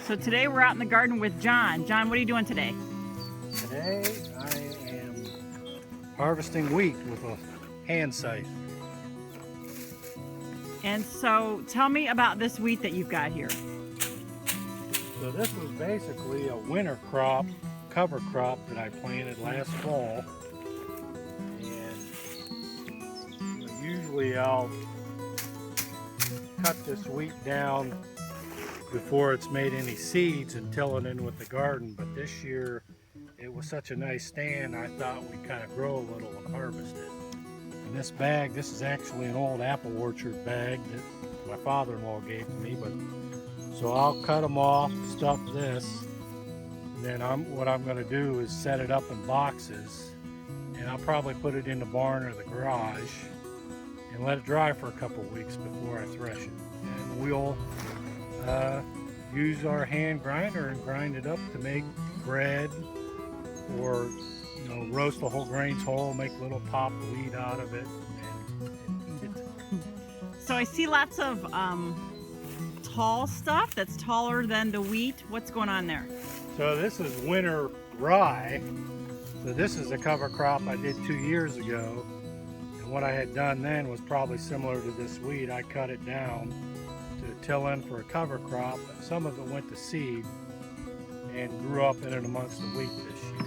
So today we're out in the garden with John. John, what are you doing today? Today I am harvesting wheat with a hand scythe. And so tell me about this wheat that you've got here. So this was basically a winter crop, cover crop that I planted last fall. And usually I'll cut this wheat down before it's made any seeds and till it in with the garden. But this year it was such a nice stand, I thought we'd kind of grow a little and harvest it. And this bag, this is actually an old apple orchard bag that my father-in-law gave to me. But so I'll cut them off, stuff this, and then what I'm going to do is set it up in boxes, and I'll probably put it in the barn or the garage and let it dry for a couple weeks before I thresh it. And we'll use our hand grinder and grind it up to make bread, or roast the whole grains whole, make little popped wheat out of it, and eat it. So I see lots of tall stuff that's taller than the wheat. What's going on there? So this is winter rye. So this is a cover crop I did 2 years ago. And what I had done then was probably similar to this wheat. I cut it down to till in for a cover crop. Some of it went to seed and grew up in it amongst the wheat this year.